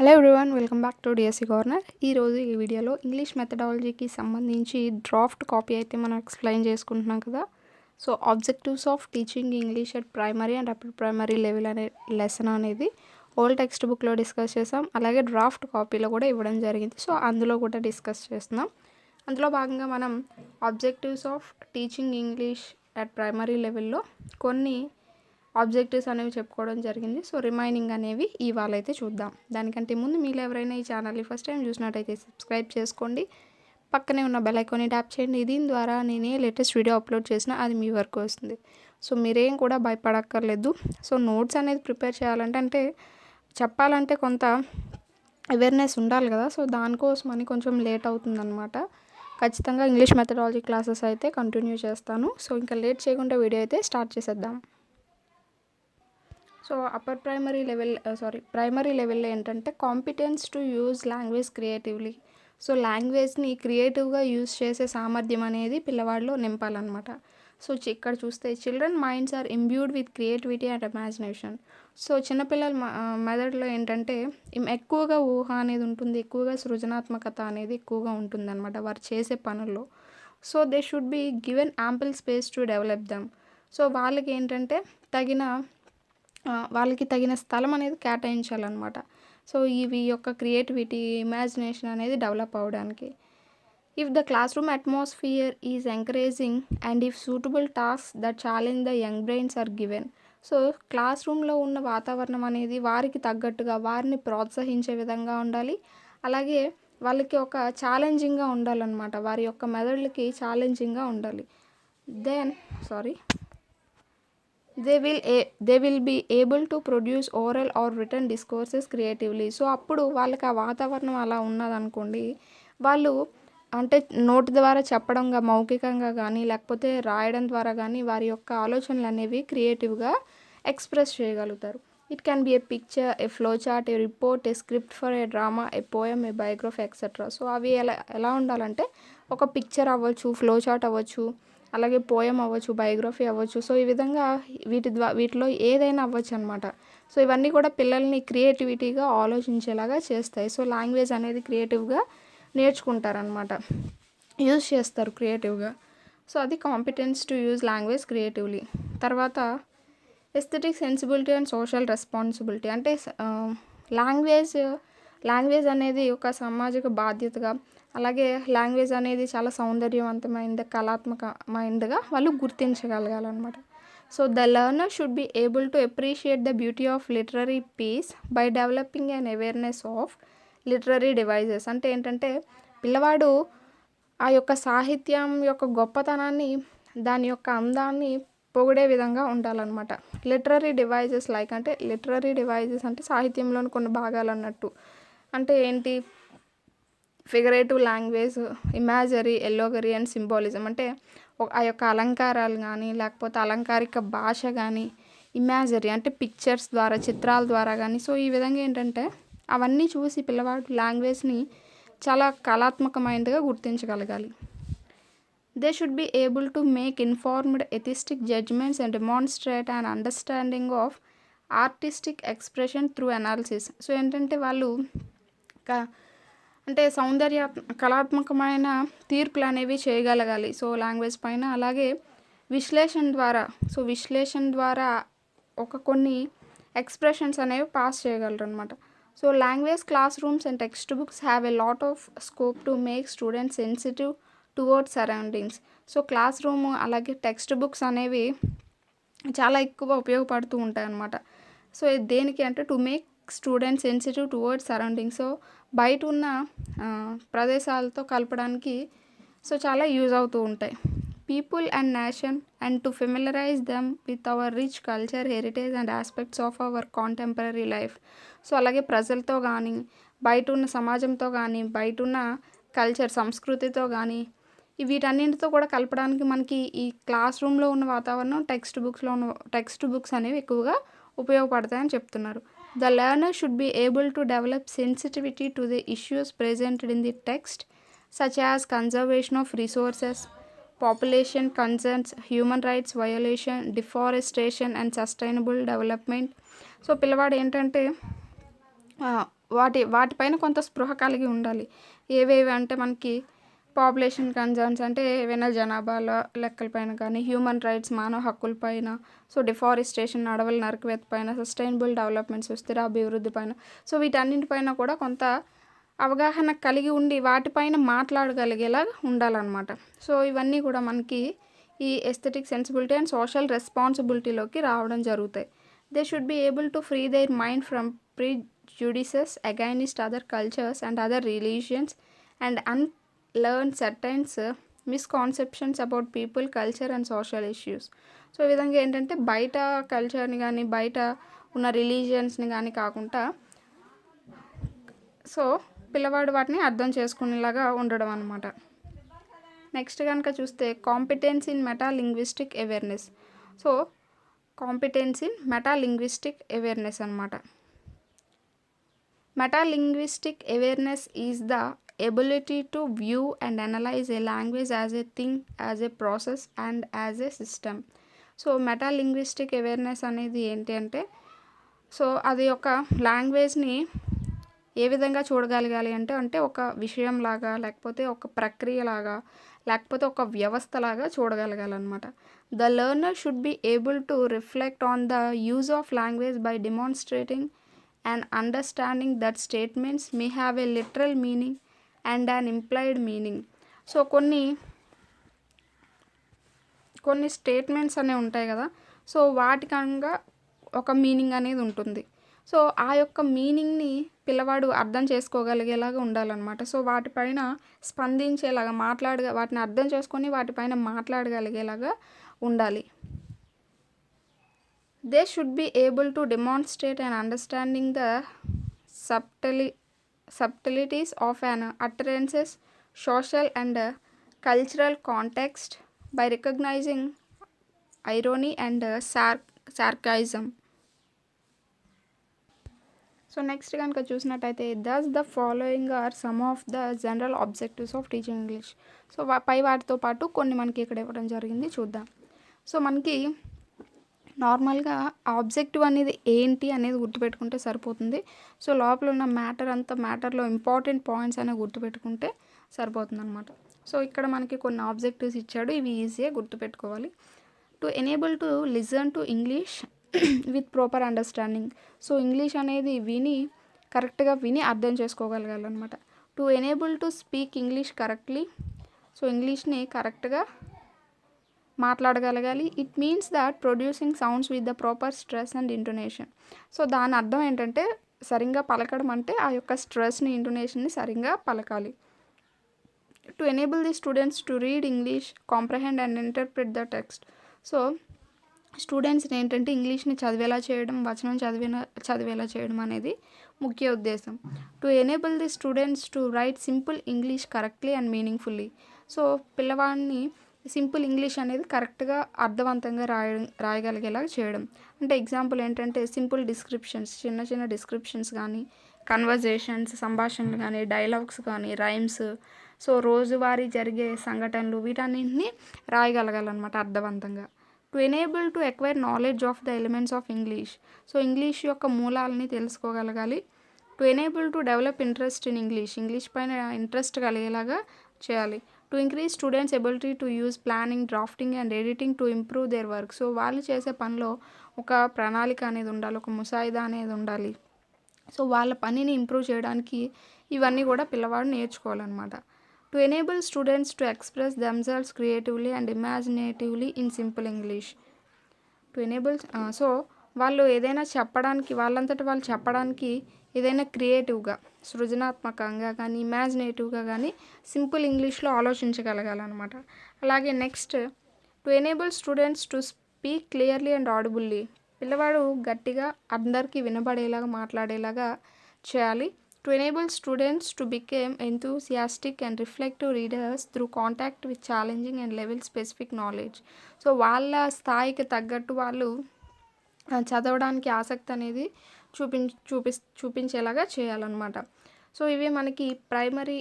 Hello everyone, welcome back to DSC corner. ఈరోజు ఈ వీడియోలో ఇంగ్లీష్ మెథడాలజీకి సంబంధించి డ్రాఫ్ట్ కాపీ అయితే మనం ఎక్స్ప్లెయిన్ చేసుకుంటున్నాం కదా. So objectives of teaching English at primary and upper primary level అనే లెసన్ అనేది ఓల్డ్ టెక్స్ట్ బుక్లో డిస్కస్ చేసాం. అలాగే డ్రాఫ్ట్ కాపీలో కూడా ఇవ్వడం జరిగింది. సో అందులో కూడా డిస్కస్ చేస్తున్నాం. అందులో భాగంగా మనం objectives of teaching English at primary లెవెల్లో కొన్ని ఆబ్జెక్టివ్స్ అనేవి చెప్పుకోవడం జరిగింది. సో రిమైనింగ్ అనేవి ఇవాళ అయితే చూద్దాం. దానికంటే ముందు మీరు ఎవరైనా ఈ ఛానల్ని ఫస్ట్ టైం చూసినట్టయితే సబ్స్క్రైబ్ చేసుకోండి, పక్కనే ఉన్న బెల్ ఐకాన్ని ట్యాప్ చేయండి. దీని ద్వారా నేనే లేటెస్ట్ వీడియో అప్లోడ్ చేసినా అది మీ వరకు వస్తుంది. సో మీరేం కూడా భయపడక్కర్లేదు. సో నోట్స్ అనేది ప్రిపేర్ చేయాలంటే చెప్పాలంటే కొంత అవేర్నెస్ ఉండాలి కదా. సో దానికోసమని కొంచెం లేట్ అవుతుందన్నమాట. ఖచ్చితంగా ఇంగ్లీష్ మెథడాలజీ క్లాసెస్ అయితే కంటిన్యూ చేస్తాను. సో ఇంకా లేట్ చేయకుండా వీడియో అయితే స్టార్ట్ చేసేద్దాం. సో ప్రైమరీ లెవెల్లో ఏంటంటే competence to use language creatively. So లాంగ్వేజ్ని క్రియేటివ్గా యూజ్ చేసే సామర్థ్యం అనేది పిల్లవాడిలో నింపాలన్నమాట. సో ఇక్కడ చూస్తే children minds are imbued with creativity and imagination. So చిన్నపిల్లల మెదడులో ఏంటంటే ఎక్కువగా ఊహ అనేది ఉంటుంది, ఎక్కువగా సృజనాత్మకత అనేది ఎక్కువగా ఉంటుందన్నమాట వారు చేసే పనుల్లో. So they should be given ample space to develop them. So వాళ్ళకి ఏంటంటే వాళ్ళకి తగిన స్థలం అనేది కేటాయించాలన్నమాట. సో ఇవి యొక్క క్రియేటివిటీ, ఇమాజినేషన్ అనేది డెవలప్ అవ్వడానికి. If the classroom atmosphere is encouraging and if suitable task that challenge the young brains are given. So క్లాస్ రూమ్లో ఉన్న వాతావరణం అనేది వారికి తగ్గట్టుగా వారిని ప్రోత్సహించే విధంగా ఉండాలి. అలాగే వాళ్ళకి ఒక ఛాలెంజింగ్గా ఉండాలన్నమాట. వారి యొక్క మెదడులకి ఛాలెంజింగ్గా ఉండాలి. they will be able to produce oral or written discourses creatively. So అప్పుడు వాళ్ళకి ఆ వాతావరణం అలా ఉన్నదనుకోండి, వాళ్ళు అంటే నోటి ద్వారా చెప్పడంగా మౌఖికంగా కానీ లేకపోతే రాయడం ద్వారా కానీ వారి యొక్క ఆలోచనలు అనేవి క్రియేటివ్గా ఎక్స్ప్రెస్ చేయగలుగుతారు. It can be A picture, A flow chart, A report, a script for a drama, A poem, A biography etcetera. So అవి ఎలా ఉండాలంటే ఒక పిక్చర్ అవ్వచ్చు, ఫ్లో చార్ట్ అవ్వచ్చు, అలాగే పోయం అవ్వచ్చు, బయోగ్రఫీ అవ్వచ్చు. సో ఈ విధంగా వీటిలో ఏదైనా అవ్వచ్చు అనమాట. సో ఇవన్నీ కూడా పిల్లల్ని క్రియేటివిటీగా ఆలోచించేలాగా చేస్తాయి. సో లాంగ్వేజ్ అనేది క్రియేటివ్గా నేర్చుకుంటారనమాట, యూజ్ చేస్తారు క్రియేటివ్గా. సో అది competence to use language creatively. తర్వాత aesthetic sensibility and social responsibility. అంటే లాంగ్వేజ్ అనేది ఒక సామాజిక బాధ్యతగా, అలాగే లాంగ్వేజ్ అనేది చాలా సౌందర్యవంతమైనది, కళాత్మకమైనదిగా వాళ్ళు గుర్తించగలగాలన్నమాట. So the learner should be able to appreciate the beauty of literary piece by developing an awareness of literary devices. అంటే ఏంటంటే పిల్లవాడు ఆ యొక్క సాహిత్యం యొక్క గొప్పతనాన్ని, దాని యొక్క అందాన్ని పొగిడే విధంగా ఉండాలన్నమాట. లిటరరీ డివైజెస్ అంటే సాహిత్యంలోని కొన్ని భాగాలు అన్నట్టు. అంటే ఏంటి, ఫిగరేటివ్ లాంగ్వేజ్, ఇమాజరీ, ఎల్లోగరీ అండ్ సింబాలిజం. అంటే ఆ యొక్క అలంకారాలు కానీ లేకపోతే అలంకారిక భాష కానీ, ఇమాజరీ అంటే పిక్చర్స్ ద్వారా, చిత్రాల ద్వారా కానీ. సో ఈ విధంగా ఏంటంటే అవన్నీ చూసి పిల్లవాడు లాంగ్వేజ్ని చాలా కళాత్మకమైనదిగా గుర్తించగలగాలి. They should be able to make informed aesthetic judgements and demonstrate and understanding of artistic expression through analysis. So ఏంటంటే వాళ్ళు అంటే కళాత్మకమైన తీర్పులు అనేవి చేయగలగాలి సో లాంగ్వేజ్ పైన. అలాగే విశ్లేషణ ద్వారా కొన్ని ఎక్స్ప్రెషన్స్ అనేవి పాస్ చేయగలరు అనమాట. So language class rooms and text books have a lot of scope to make students sensitive towards surroundings. So class room అలాగే టెక్స్ట్ బుక్స్ అనేవి చాలా ఎక్కువ ఉపయోగపడుతూ ఉంటాయి అన్నమాట. సో దేనికి అంటే to make students sensitive towards surroundings. So బయట ఉన్న ప్రదేశాలతో కలపడానికి సో చాలా యూజ్ అవుతూ ఉంటాయి. People and nation and to familiarise them with our rich culture, heritage and aspects of our contemporary life. So అలాగే ప్రజలతో కానీ, బయట ఉన్న సమాజంతో కానీ, బయట ఉన్న కల్చర్, సంస్కృతితో కానీ, వీటన్నింటితో కూడా కలపడానికి మనకి ఈ క్లాస్ రూమ్లో ఉన్న వాతావరణం, టెక్స్ట్ బుక్స్ అనేవి ఎక్కువగా ఉపయోగపడతాయని చెప్తున్నారు. The learner should be able to develop sensitivity to the issues presented in the text, such as conservation of resources, population concerns, human rights violation, deforestation and sustainable development. So పిల్లవాడు ఏంటంటే వాటిపైన కొంత స్పృహ కలిగి ఉండాలి. ఏవేవి అంటే మనకి పాపులేషన్ కన్సర్న్స్ అంటే ఏవైనా జనాభాల లెక్కలపైన కానీ, హ్యూమన్ రైట్స్ మానవ హక్కులపైన, సో డిఫారెస్టేషన్ అడవుల నరకవేత పైన, సస్టైనబుల్ డెవలప్మెంట్ సుస్థిర అభివృద్ధి పైన, సో వీటన్నింటిపైన కూడా కొంత అవగాహన కలిగి ఉండి వాటిపైన మాట్లాడగలిగేలా ఉండాలన్నమాట. సో ఇవన్నీ కూడా మనకి ఈ ఎస్థెటిక్ సెన్సిబిలిటీ అండ్ సోషల్ రెస్పాన్సిబిలిటీలోకి రావడం జరుగుతాయి. They should be able to free their mind from prejudices against other cultures and other religions and unlearn certain misconceptions about people, culture and social issues. So ఈ విధంగా ఏంటంటే బయట కల్చర్ని కానీ, బయట ఉన్న రిలీజియన్స్ని కానీ కాకుండా సో పిల్లవాడు వాటిని అర్థం చేసుకునేలాగా ఉండడం అనమాట. నెక్స్ట్ కనుక చూస్తే competence in metalinguistic awareness. So competence in metalinguistic awareness అనమాట. Metalinguistic awareness is the ability to view and analyse a language as a thing, as a process and as a system. So metalinguistic awareness అనేది ఏంటి అంటే so అది ఒక లాంగ్వేజ్ని ఏ విధంగా చూడగలగాలి అంటే ఒక విషయంలాగా, లేకపోతే ఒక ప్రక్రియలాగా, లేకపోతే ఒక వ్యవస్థలాగా చూడగలగాలన్నమాట. The learner should be able to reflect on the use of language by demonstrating and understanding that statements may have a literal meaning and an implied meaning. So కొన్ని స్టేట్మెంట్స్ అనేవి ఉంటాయి కదా, సో వాటికంగా ఒక మీనింగ్ అనేది ఉంటుంది. So ఆ యొక్క మీనింగ్ని పిల్లవాడు అర్థం చేసుకోగలిగేలాగా ఉండాలన్నమాట. సో వాటిపైన స్పందించేలాగా వాటిని అర్థం చేసుకొని వాటిపైన మాట్లాడగలిగేలాగా ఉండాలి. They should be able to demonstrate and understanding the subtleties of an utterances, social and cultural context by recognising irony and sarcasm. So next కనుక చూసినట్టయితే thus the following are some of the general objectives of teaching English. So పై వాటితో పాటు కొన్ని మనకి ఇక్కడ ఇవ్వడం జరిగింది, చూద్దాం. సో మనకి నార్మల్గా ఆబ్జెక్టివ్ అనేది ఏంటి అనేది గుర్తుపెట్టుకుంటే సరిపోతుంది. సో లోపల ఉన్న మ్యాటర్లో ఇంపార్టెంట్ పాయింట్స్ అనేవి గుర్తుపెట్టుకుంటే సరిపోతుంది అనమాట. సో ఇక్కడ మనకి కొన్ని ఆబ్జెక్టివ్స్ ఇచ్చాడు, ఇవి ఈజీగా గుర్తుపెట్టుకోవాలి. To enable to listen to English with proper understanding. So English అనేది కరెక్ట్గా విని అర్థం చేసుకోగలగాలన్నమాట. To enable to speak English correctly. So ఇంగ్లీష్ని కరెక్ట్గా మాట్లాడగలగాలి. It means that producing sounds with the proper stress and intonation. So దాని అర్థం ఏంటంటే సరిగ్గా పలకడం అంటే ఆ యొక్క స్ట్రెస్ని, ఇంటోనేషన్ని సరిగ్గా పలకాలి. To enable the students to read English, comprehend and interpret the text. So స్టూడెంట్స్ని ఏంటంటే ఇంగ్లీష్ని చదివేలా చేయడం, వచనం చదివేలా చేయడం అనేది ముఖ్య ఉద్దేశం. To enable the students to right simple English correctly and meaningfully. So పిల్లవాడిని సింపుల్ ఇంగ్లీష్ అనేది కరెక్ట్గా అర్థవంతంగా రాయగలిగేలా చేయడం. అంటే ఎగ్జాంపుల్ ఏంటంటే సింపుల్ డిస్క్రిప్షన్స్, చిన్న డిస్క్రిప్షన్స్ కానీ, కన్వర్జేషన్స్, సంభాషణలు కానీ, డైలాగ్స్ కానీ, రైమ్స్, సో రోజువారీ జరిగే సంఘటనలు, వీటన్నింటినీ రాయగలగాలన్నమాట అర్థవంతంగా. To enable to acquire knowledge of the elements of English. So English యొక్క మూలాలని తెలుసుకోగలగాలి. To enable to develop interest in English పైన ఇంట్రెస్ట్ కలిగేలాగా చేయాలి. To increase students ability to use planning, drafting and editing to improve their work. So వాళ్ళు చేసే పనిలో ఒక ప్రణాళిక అనేది ఉండాలి, ఒక ముసాయిదా అనేది ఉండాలి. సో వాళ్ళ పనిని ఇంప్రూవ్ చేయడానికి ఇవన్నీ కూడా పిల్లవాడు నేర్చుకోవాలన్నమాట. To enable students to express themselves creatively and imaginatively in simple English. To enable so వాళ్ళు ఏదైనా చెప్పడానికి, వాళ్ళంతటి వాళ్ళు చెప్పడానికి ఏదైనా క్రియేటివ్గా, సృజనాత్మకంగా కానీ, ఇమాజినేటివ్గా కానీ సింపుల్ ఇంగ్లీష్లో ఆలోచించగలగాలన్నమాట. అలాగే next to enable students to speak clearly and audibly. పిల్లవాడు గట్టిగా అందరికీ వినబడేలాగా మాట్లాడేలాగా చేయాలి. To enable students to became enthusiastic and reflective readers through contact with challenging and level specific knowledge. So వాళ్ళ స్థాయికి తగ్గట్టు వాళ్ళు చదవడానికి ఆసక్తి అనేది చూపించేలాగా చేయాలన్నమాట. సో ఇవి మనకి ప్రైమరీ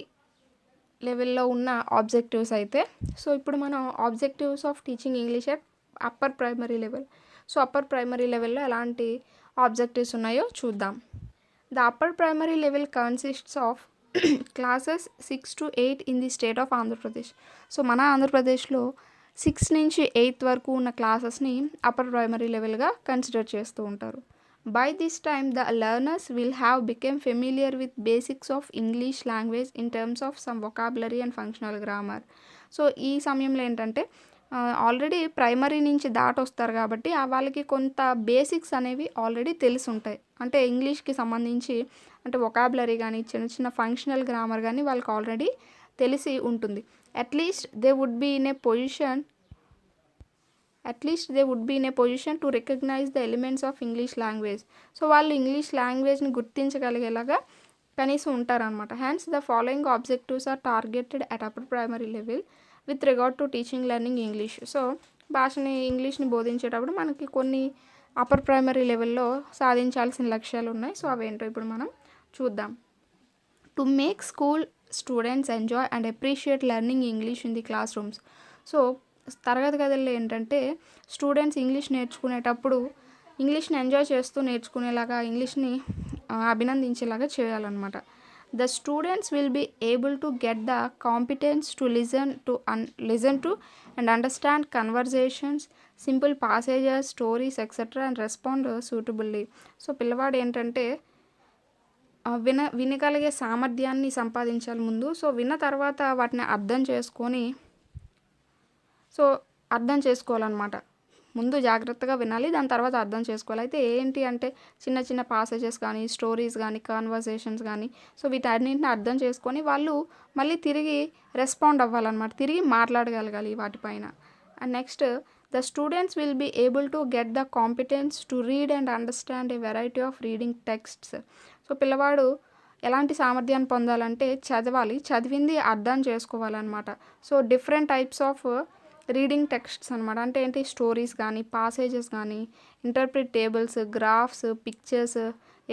లెవెల్లో ఉన్న ఆబ్జెక్టివ్స్ అయితే. సో ఇప్పుడు మనం objectives of teaching English at upper primary level. So upper primary లెవెల్లో ఎలాంటి ఆబ్జెక్టివ్స్ ఉన్నాయో చూద్దాం. The upper primary level consists of classes 6 to 8 in the state of Andhra Pradesh. So మన ఆంధ్రప్రదేశ్లో 6 నుంచి 8 వరకు ఉన్న క్లాసెస్ని అప్పర్ ప్రైమరీ లెవెల్గా కన్సిడర్ చేస్తూ ఉంటారు. By this time the learners will have become familiar with basics of English language in terms of some vocabulary and functional grammar. So ఈ సమయంలో ఏంటంటే ఆల్రెడీ ప్రైమరీ నుంచి దాటొస్తారు కాబట్టి వాళ్ళకి కొంత బేసిక్స్ అనేవి ఆల్రెడీ తెలిసి ఉంటాయి. అంటే ఇంగ్లీష్కి సంబంధించి అంటే వొకాబులరీ కానీ చిన్న చిన్న ఫంక్షనల్ గ్రామర్ కానీ వాళ్ళకి ఆల్రెడీ తెలిసి ఉంటుంది. At least they would be in a position to recognise the elements of English language. So వాళ్ళు ఇంగ్లీష్ లాంగ్వేజ్ని గుర్తించగలిగేలాగా కనీసం ఉంటారనమాట. Hence the following objectives are targeted at upper primary level with regard to teaching learning English. So ఇంగ్లీష్ని బోధించేటప్పుడు మనకి కొన్ని upper primary లెవెల్లో సాధించాల్సిన లక్ష్యాలు ఉన్నాయి. సో అవేంటో ఇప్పుడు మనం చూద్దాం. To make school students enjoy and appreciate learning English in the class rooms. So తరగతి గదుల్లో ఏంటంటే స్టూడెంట్స్ ఇంగ్లీష్ నేర్చుకునేటప్పుడు ఇంగ్లీష్ని ఎంజాయ్ చేస్తూ నేర్చుకునేలాగా ఇంగ్లీష్ని అభినందించేలాగా చేయాలన్నమాట. The students will be able to get the competence to listen to and understand conversations, simple passages, stories, etc. and respond suitably. So పిల్లవాడు ఏంటంటే వినగలిగే సామర్థ్యాన్ని సంపాదించాలి ముందు. సో విన్న తర్వాత వాటిని అర్థం చేసుకోవాలన్నమాట. ముందు జాగ్రత్తగా వినాలి, దాని తర్వాత అర్థం చేసుకోవాలి. అయితే ఏంటి అంటే చిన్న చిన్న పాసేజెస్ కానీ, స్టోరీస్ కానీ, కాన్వర్సేషన్స్ కానీ, సో వీటన్నింటిని అర్థం చేసుకొని వాళ్ళు మళ్ళీ తిరిగి రెస్పాండ్ అవ్వాలన్నమాట, తిరిగి మాట్లాడగలగాలి వాటిపైన. And next the students will be able to get the competence to read and understand a variety of reading texts. So పిల్లవాడు ఎలాంటి సామర్థ్యాన్ని పొందాలంటే చదివింది అర్థం చేసుకోవాలన్నమాట. So different types of reading texts అనమాట. అంటే ఏంటి, స్టోరీస్ కానీ, పాసేజెస్ కానీ, ఇంటర్ప్రిట్ టేబుల్స్, గ్రాఫ్స్, పిక్చర్స్,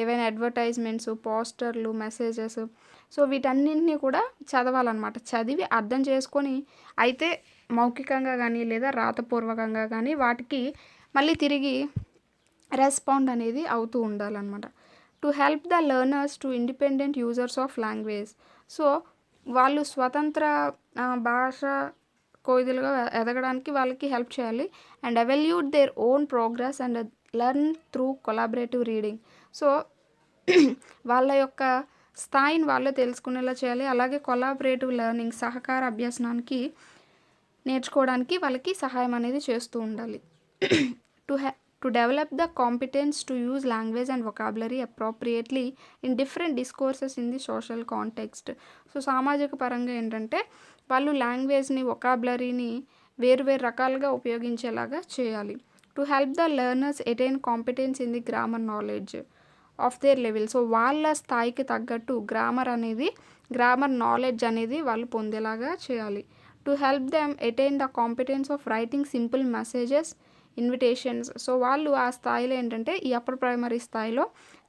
ఏవైనా అడ్వర్టైజ్మెంట్స్, పోస్టర్లు, మెసేజెస్. సో వీటన్నింటినీ కూడా చదవాలన్నమాట. చదివి అర్థం చేసుకొని అయితే మౌఖికంగా కానీ లేదా రాతపూర్వకంగా కానీ వాటికి మళ్ళీ తిరిగి రెస్పాండ్ అనేది అవుతూ ఉండాలన్నమాట. To help the learners to independent users of language. So వాళ్ళు స్వతంత్ర భాష కోవిదులుగా ఎదగడానికి వాళ్ళకి హెల్ప్ చేయాలి. And evaluate their own progress and learn through collaborative reading. So వాళ్ళ యొక్క స్థాయిని వాళ్ళే తెలుసుకునేలా చేయాలి. అలాగే కొలాబరేటివ్ లెర్నింగ్, సహకార అభ్యసనానికి నేర్చుకోవడానికి వాళ్ళకి సహాయం అనేది చేస్తూ ఉండాలి. To develop the competence to use language and vocabulary appropriately in different discourses in the social context. So సామాజిక పరంగా ఏంటంటే వాళ్ళు లాంగ్వేజ్ని, వొకాబులరీని వేరు రకాలుగా ఉపయోగించేలాగా చేయాలి. To help the learners attain competence in the grammar knowledge of their level. So వాళ్ళ స్థాయికి తగ్గట్టు గ్రామర్ నాలెడ్జ్ అనేది వాళ్ళు పొందేలాగా చేయాలి. To help them attain the competence of writing simple messages, invitations. So వాళ్ళు ఆ స్థాయిలో ఏంటంటే ఈ అప్పర్ ప్రైమరీ స్థాయిలో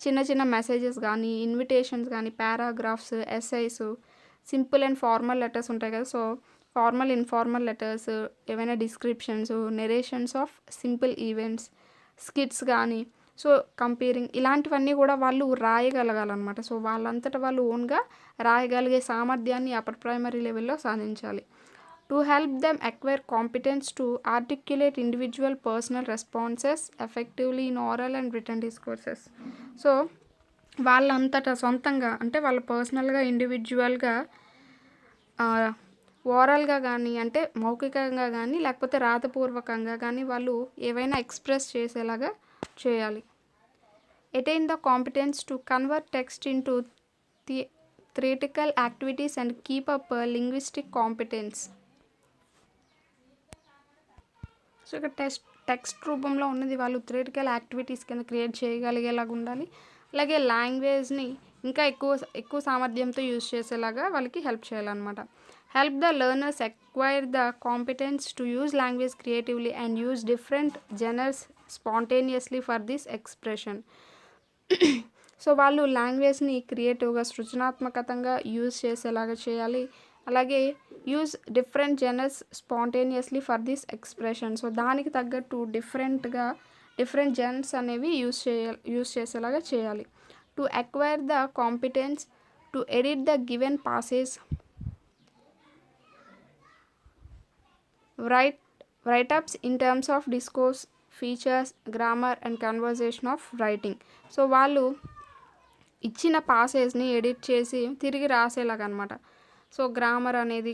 చిన్న చిన్న మెసేజెస్ కానీ, ఇన్విటేషన్స్ కానీ, paragraphs, SIs, simple and formal letters ఉంటాయి కదా. సో ఫార్మల్, ఇన్ఫార్మల్ లెటర్స్, ఏవైనా descriptions, narrations of simple events, skits కానీ, సో కంపేరింగ్, ఇలాంటివన్నీ కూడా వాళ్ళు రాయగలగాలన్నమాట. సో వాళ్ళంతటా వాళ్ళు ఓన్గా రాయగలిగే సామర్థ్యాన్ని అప్పర్ ప్రైమరీ లెవెల్లో సాధించాలి. To help them acquire competence to articulate individual personal responses effectively in oral and written discourses. So వాళ్ళంతటా సొంతంగా అంటే వాళ్ళ పర్సనల్గా, ఇండివిజువల్గా ఓరల్గా కానీ, అంటే మౌఖికంగా కానీ లేకపోతే రాతపూర్వకంగా కానీ వాళ్ళు ఏవైనా ఎక్స్ప్రెస్ చేసేలాగా చేయాలి. Attain the competence to convert text into theoretical activities and keep up linguistic competence. So ఇక్కడ టెక్స్ట్ రూపంలో ఉన్నది వాళ్ళు థియరిటికల్ యాక్టివిటీస్ కింద క్రియేట్ చేయగలిగేలాగా ఉండాలి. అలాగే లాంగ్వేజ్ని ఇంకా ఎక్కువ సామర్థ్యంతో యూజ్ చేసేలాగా వాళ్ళకి హెల్ప్ చేయాలన్నమాట. Help the learners acquire the competence to use language creatively and use different genres spontaneously for this expression. So వాళ్ళు లాంగ్వేజ్ని క్రియేటివ్గా, సృజనాత్మకంగా యూజ్ చేసేలాగా చేయాలి. అలాగే use different genres spontaneously for this expression. So దానికి తగ్గట్టు డిఫరెంట్ జనర్స్ అనేవి యూజ్ చేసేలాగా చేయాలి. to acquire the competence to edit the given passage, write-ups in terms of discourse, features, grammar and conversation of writing. So వాళ్ళు ఇచ్చిన పాసేజ్ని edit చేసి తిరిగి రాసేలాగా అనమాట. సో గ్రామర్ అనేది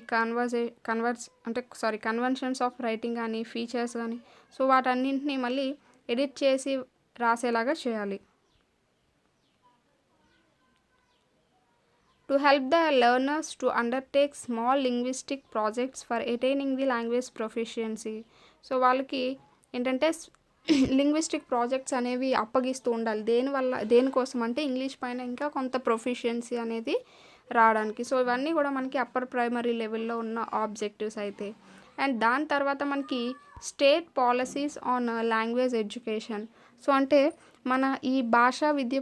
కన్వెన్షన్స్ ఆఫ్ రైటింగ్ కానీ, ఫీచర్స్ కానీ, సో వాటన్నింటినీ మళ్ళీ ఎడిట్ చేసి రాసేలాగా చేయాలి. To help the learners to undertake small linguistic projects for attaining the language proficiency. So వాళ్ళకి ఏంటంటే లింగ్విస్టిక్ ప్రాజెక్ట్స్ అనేవి అప్పగిస్తూ ఉండాలి. దేనికోసం అంటే ఇంగ్లీష్ పైన ఇంకా కొంత ప్రొఫిషియన్సీ అనేది రావడానికి. సో ఇవన్నీ కూడా మనకి అప్పర్ ప్రైమరీ లెవెల్లో ఉన్న ఆబ్జెక్టివ్స్ అయితే. అండ్ దాని తర్వాత మనకి state policies on language education. So అంటే మన ఈ భాషా విద్య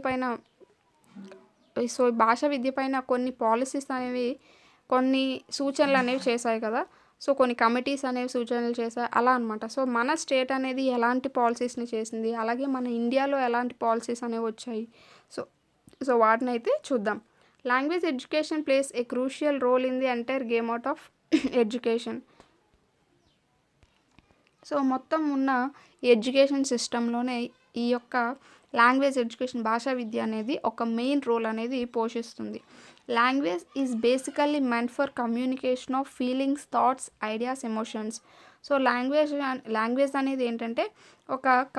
పైన కొన్ని పాలసీస్ అనేవి, కొన్ని సూచనలు అనేవి చేశాయి కదా. సో కొన్ని కమిటీస్ అనేవి సూచనలు చేశాయి అలా అనమాట. సో మన స్టేట్ అనేది ఎలాంటి పాలసీస్ని చేసింది, అలాగే మన ఇండియాలో ఎలాంటి పాలసీస్ అనేవి వచ్చాయి, సో వాటిని అయితే చూద్దాం. Language education plays a crucial role in the entire game out of education. So మొత్తం ఉన్న ఎడ్యుకేషన్ సిస్టంలోనే ఈ యొక్క లాంగ్వేజ్ ఎడ్యుకేషన్, భాషా విద్య అనేది ఒక మెయిన్ రోల్ అనేది పోషిస్తుంది. Language is basically meant for communication of feelings, thoughts, ideas, emotions. So language అనేది ఏంటంటే ఒక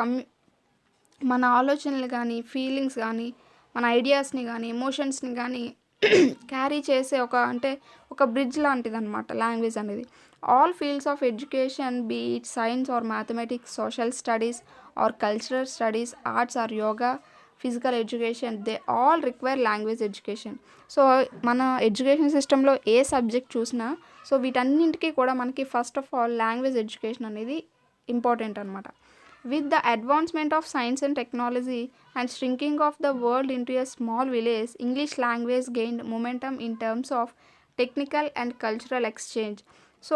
మన ఆలోచనలు కానీ, ఫీలింగ్స్ కానీ, మన ఐడియాస్ని కానీ, ఎమోషన్స్ని కానీ క్యారీ చేసే ఒక బ్రిడ్జ్ లాంటిది అనమాట లాంగ్వేజ్ అనేది. All fields of education, be it science or mathematics, social studies or cultural studies, arts or yoga, physical education, they all require language education. So మన ఎడ్యుకేషన్ సిస్టంలో ఏ సబ్జెక్ట్ చూసినా సో వీటన్నింటికి కూడా మనకి first of all language education అనేది important అనమాట. With the advancement of science and technology and shrinking of the world into a small village, English language gained momentum in terms of technical and cultural exchange. So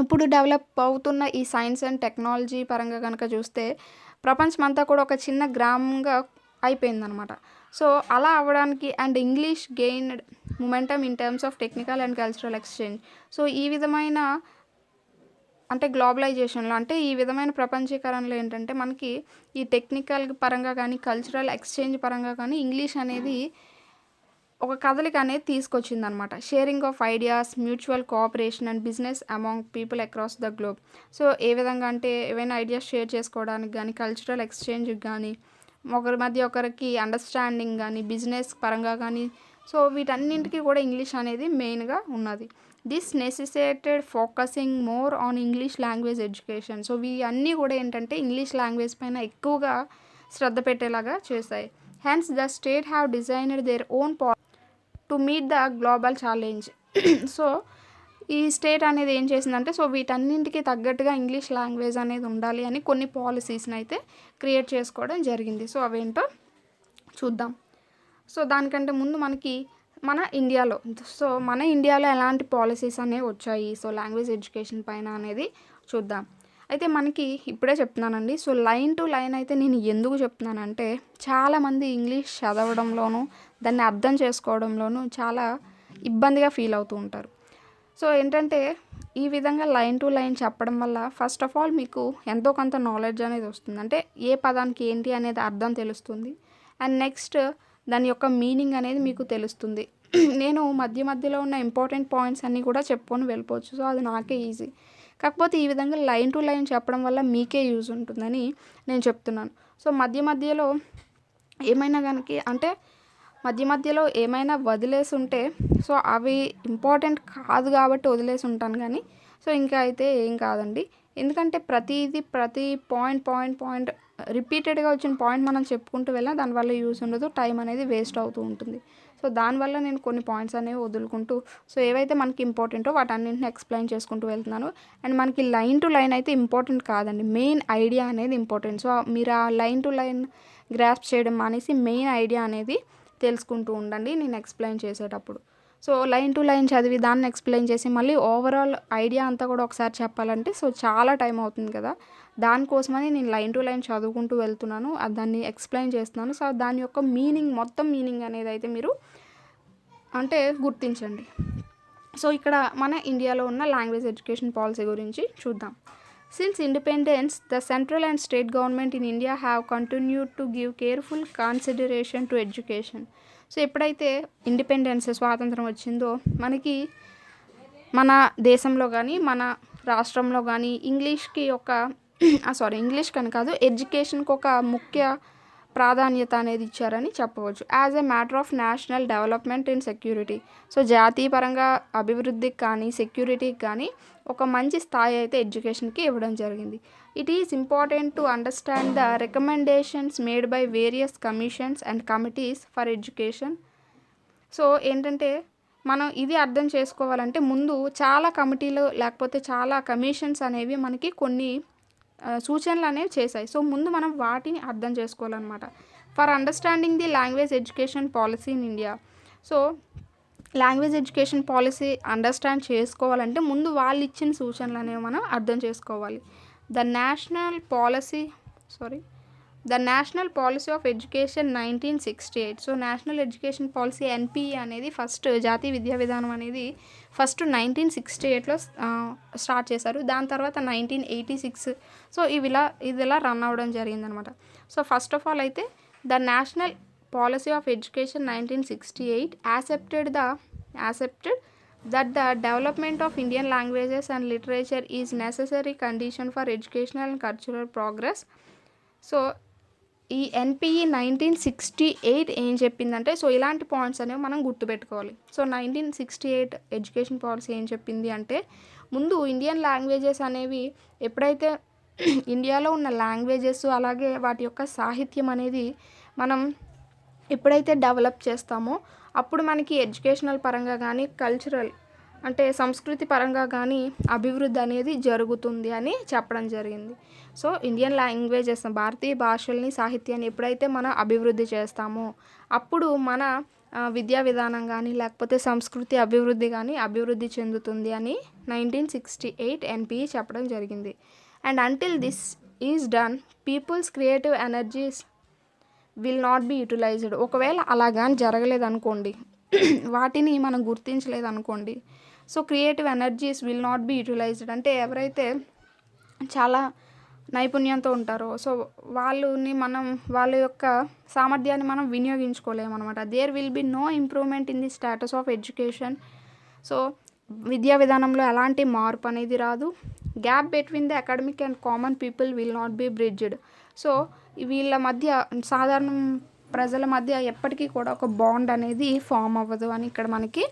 ఇప్పుడు develop అవుతున్న ఈ science and technology పరంగా కనుక చూస్తే ప్రపంచమంతా కూడా ఒక చిన్న గ్రామంగా అయిపోయిందనమాట. సో అలా అవ్వడానికి and English gained momentum in terms of technical and cultural exchange. So ఈ విధమైన గ్లోబలైజేషన్లో ఈ విధమైన ప్రపంచీకరణలో ఏంటంటే మనకి ఈ టెక్నికల్ పరంగా కానీ, కల్చరల్ ఎక్స్చేంజ్ పరంగా కానీ ఇంగ్లీష్ అనేది ఒక కదలిక అనేది తీసుకొచ్చిందనమాట. Sharing of ideas, mutual cooperation and business among people across the globe. So ఏ విధంగా అంటే ఏవైనా ఐడియాస్ షేర్ చేసుకోవడానికి కానీ, కల్చరల్ ఎక్స్చేంజ్కి కానీ, ఒకరి మధ్య ఒకరికి అండర్స్టాండింగ్ కానీ, బిజినెస్ పరంగా కానీ, సో వీటన్నింటికి కూడా ఇంగ్లీష్ అనేది మెయిన్గా ఉన్నది. This నెసెసిటేటెడ్ focusing more on English language education. So ఇవన్నీ కూడా ఏంటంటే ఇంగ్లీష్ లాంగ్వేజ్ పైన ఎక్కువగా శ్రద్ధ పెట్టేలాగా చేశాయి. Hence the state have designed their own to meet the global challenge. So ఈ స్టేట్ అనేది ఏం చేసిందంటే సో వీటన్నింటికి తగ్గట్టుగా ఇంగ్లీష్ లాంగ్వేజ్ అనేది ఉండాలి అని కొన్ని పాలసీస్ని అయితే క్రియేట్ చేసుకోవడం జరిగింది. సో అవేంటో చూద్దాం. సో దానికంటే ముందు మన ఇండియాలో ఎలాంటి పాలసీస్ అనేవి వచ్చాయి సో లాంగ్వేజ్ ఎడ్యుకేషన్ పైన అనేది చూద్దాం. అయితే మనకి ఇప్పుడే చెప్తున్నానండి. సో లైన్ టు లైన్ అయితే నేను ఎందుకు చెప్తున్నానంటే చాలామంది ఇంగ్లీష్ చదవడంలోనూ దాన్ని అర్థం చేసుకోవడంలోనూ చాలా ఇబ్బందిగా ఫీల్ అవుతూ ఉంటారు. సో ఏంటంటే ఈ విధంగా లైన్ టు లైన్ చెప్పడం వల్ల ఫస్ట్ ఆఫ్ ఆల్ మీకు ఎంతో కొంత నాలెడ్జ్ అనేది వస్తుంది. అంటే ఏ పదానికి ఏంటి అనేది అర్థం తెలుస్తుంది. అండ్ నెక్స్ట్ దాని యొక్క మీనింగ్ అనేది మీకు తెలుస్తుంది. నేను మధ్యలో ఉన్న ఇంపార్టెంట్ పాయింట్స్ అన్నీ కూడా చెప్పుకొని వెళ్ళిపోవచ్చు. సో అది నాకే ఈజీ. కాకపోతే ఈ విధంగా లైన్ టు లైన్ చెప్పడం వల్ల మీకే యూజ్ ఉంటుందని నేను చెప్తున్నాను. సో మధ్యలో ఏమైనా కనుక మధ్యలో ఏమైనా వదిలేసి ఉంటే సో అవి ఇంపార్టెంట్ కాదు కాబట్టి వదిలేసి ఉంటాను. కానీ సో ఇంకా అయితే ఏం కాదండి. ఎందుకంటే ప్రతి పాయింట్ రిపీటెడ్గా వచ్చిన పాయింట్ మనం చెప్పుకుంటూ వెళ్ళినా దానివల్ల యూజ్ ఉండదు, టైం అనేది వేస్ట్ అవుతూ ఉంటుంది. సో దానివల్ల నేను కొన్ని పాయింట్స్ అనేవి వదులుకుంటూ సో ఏవైతే మనకి ఇంపార్టెంటో వాటన్నింటిని ఎక్స్ప్లెయిన్ చేసుకుంటూ వెళ్తున్నాను. అండ్ మనకి లైన్ టు లైన్ అయితే ఇంపార్టెంట్ కాదండి, మెయిన్ ఐడియా అనేది ఇంపార్టెంట్. సో మీరు ఆ లైన్ టు లైన్ గ్రాస్ప్ చేయడం మానేసి మెయిన్ ఐడియా అనేది తెలుసుకుంటూ ఉండండి నేను ఎక్స్ప్లెయిన్ చేసేటప్పుడు. సో లైన్ టు లైన్ చదివి దాన్ని ఎక్స్ప్లెయిన్ చేసి మళ్ళీ ఓవరాల్ ఐడియా అంతా కూడా ఒకసారి చెప్పాలంటే సో చాలా టైం అవుతుంది కదా. దానికోసమని నేను లైన్ టు లైన్ చదువుకుంటూ వెళ్తున్నాను, దాన్ని ఎక్స్ప్లెయిన్ చేస్తున్నాను. సో దాని యొక్క మీనింగ్, మొత్తం మీనింగ్ అనేది అయితే మీరు అంటే గుర్తించండి. సో ఇక్కడ మన ఇండియాలో ఉన్న లాంగ్వేజ్ ఎడ్యుకేషన్ పాలసీ గురించి చూద్దాం. Since independence, the central and state government in India have continued to give careful consideration to education. So ఎప్పుడైతే ఇండిపెండెన్స్, స్వాతంత్రం వచ్చిందో మనకి మన దేశంలో కానీ మన రాష్ట్రంలో కానీ ఇంగ్లీష్కి ఇంగ్లీష్ కని కాదు, ఎడ్యుకేషన్కి ఒక ముఖ్య ప్రాధాన్యత అనేది ఇచ్చారని చెప్పవచ్చు. As a matter of national development and security. So జాతీయ పరంగా అభివృద్ధికి కానీ సెక్యూరిటీకి కానీ ఒక మంచి స్థాయి అయితే ఎడ్యుకేషన్కి ఇవ్వడం జరిగింది. It is important to understand the recommendations made by various commissions and committees for education. So ఏంటంటే మనం ఇది అర్థం చేసుకోవాలంటే ముందు చాలా కమిటీలు లేకపోతే చాలా కమిషన్స్ అనేవి మనకి కొన్ని సూచనలు అనేవి చేశాయి. సో ముందు మనం వాటిని అర్థం చేసుకోవాలన్నమాట. For understanding the language education policy in India. So language education policy understand చేసుకోవాలంటే ముందు వాళ్ళు ఇచ్చిన సూచనలు అనేవి మనం అర్థం చేసుకోవాలి. The national policy of education 1968. So national education policy NPE అనేది ఫస్ట్ జాతీయ విద్యా విధానం అనేది ఫస్ట్ 1968లో స్టార్ట్ చేశారు. దాని తర్వాత 1986. సో ఇది ఇలా రన్ అవ్వడం జరిగిందనమాట. సో ఫస్ట్ ఆఫ్ ఆల్ అయితే the national policy of education 1968 accepted that the development of Indian languages and literature is necessary condition for educational and cultural progress. So ఈ NPE 1968 ఏం చెప్పిందంటే, సో ఇలాంటి points అనేవి మనం గుర్తుపెట్టుకోవాలి. సో 1968 ఎడ్యుకేషన్ పాలసీ ఏం చెప్పింది అంటే, ముందు ఇండియన్ లాంగ్వేజెస్ అనేవి ఎప్పుడైతే ఇండియాలో ఉన్న లాంగ్వేజెస్ అలాగే వాటి యొక్క సాహిత్యం అనేది మనం ఎప్పుడైతే డెవలప్ చేస్తామో అప్పుడు మనకి ఎడ్యుకేషనల్ పరంగా కానీ కల్చరల్ అంటే సంస్కృతి పరంగా కానీ అభివృద్ధి అనేది జరుగుతుంది అని చెప్పడం జరిగింది. సో ఇండియన్ లాంగ్వేజెస్, భారతీయ భాషల్ని, సాహిత్యాన్ని ఎప్పుడైతే మనం అభివృద్ధి చేస్తామో అప్పుడు మన విద్యా విధానం కానీ లేకపోతే సంస్కృతి అభివృద్ధి చెందుతుంది అని 1968 ఎన్పిఈ చెప్పడం జరిగింది. And until this is done, people's creative energies will not be utilised. ఒకవేళ అలాగాని జరగలేదనుకోండి, వాటిని మనం గుర్తించలేదనుకోండి, so creative energies will not be utilised అంటే ఎవరైతే చాలా నైపుణ్యంతో ఉంటారో సో వాళ్ళ యొక్క సామర్థ్యాన్ని మనం వినియోగించుకోలేమన్నమాట. There will be no improvement in the status of education. So విద్యా విధానంలో ఎలాంటి మార్పు అనేది రాదు. Gap between the academic and common people will not be bridged. So వీళ్ళ మధ్య, సాధారణ ప్రజల మధ్య ఎప్పటికీ కూడా ఒక బాండ్ అనేది ఫామ్ అవ్వదు అని ఇక్కడ మనకి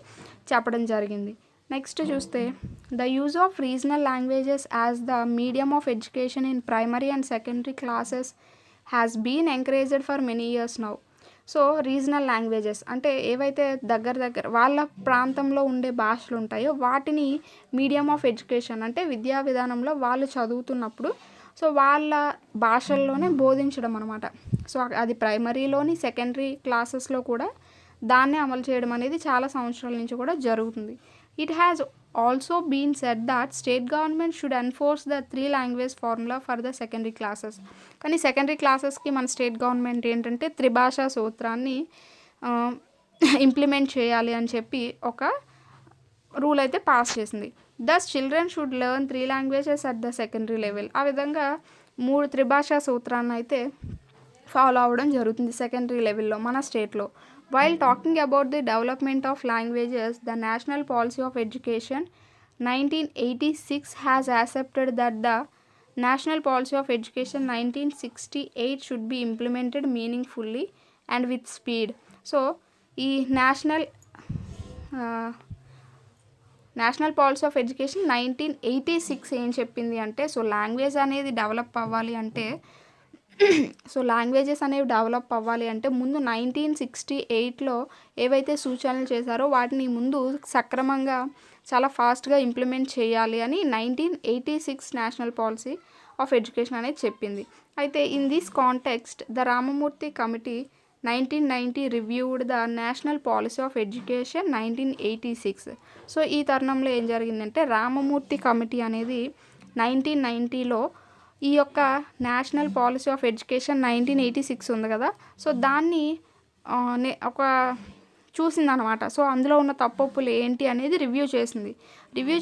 చెప్పడం జరిగింది. నెక్స్ట్ చూస్తే the use of regional languages as the medium of education in primary and secondary classes has been encouraged for many years now. So regional languages అంటే ఏవైతే దగ్గర వాళ్ళ ప్రాంతంలో ఉండే భాషలు ఉంటాయో వాటిని మీడియం ఆఫ్ ఎడ్యుకేషన్ అంటే విద్యా విధానంలో వాళ్ళు చదువుతున్నప్పుడు సో వాళ్ళ భాషల్లోనే బోధించడం అనమాట. సో అది ప్రైమరీలోని సెకండరీ క్లాసెస్లో కూడా దాన్నే అమలు చేయడం అనేది చాలా సంవత్సరాల నుంచి కూడా జరుగుతుంది. It has also been said that state government should enforce the 3 language formula for the secondary classes. కానీ సెకండరీ క్లాసెస్కి మన స్టేట్ గవర్నమెంట్ ఏంటంటే త్రిభాషా సూత్రాన్ని ఇంప్లిమెంట్ చేయాలి అని చెప్పి ఒక రూల్ అయితే పాస్ చేసింది. Thus children should learn 3 languages at the secondary level. ఆ విధంగా 3 త్రిభాషా సూత్రాన్ని అయితే ఫాలో అవ్వడం జరుగుతుంది సెకండరీ లెవెల్లో మన స్టేట్లో. While talking about the development of languages, the National Policy of Education 1986 has accepted that the National Policy of Education 1968 should be implemented meaningfully and with speed. So, ఈ నేషనల్ పాలసీ ఆఫ్ ఎడ్యుకేషన్ 1986 ఏం చెప్పింది అంటే, so language అనేది develop అవ్వాలి అంటే ముందు 1968లో ఏవైతే సూచనలు చేశారో వాటిని ముందు సక్రమంగా చాలా ఫాస్ట్గా ఇంప్లిమెంట్ చేయాలి అని 1986 నేషనల్ పాలసీ ఆఫ్ ఎడ్యుకేషన్ అనేది చెప్పింది. అయితే in this context the Ramamurthy committee 1990 reviewed the national policy of education 1986. So ఈ తరుణంలో ఏం జరిగిందంటే రామమూర్తి కమిటీ అనేది 1990లో ఈ యొక్క నేషనల్ పాలసీ ఆఫ్ ఎడ్యుకేషన్ 1986 ఉంది కదా, సో దాన్ని ఒక చూసిందనమాట. సో అందులో ఉన్న తప్పొప్పులు ఏంటి అనేది రివ్యూ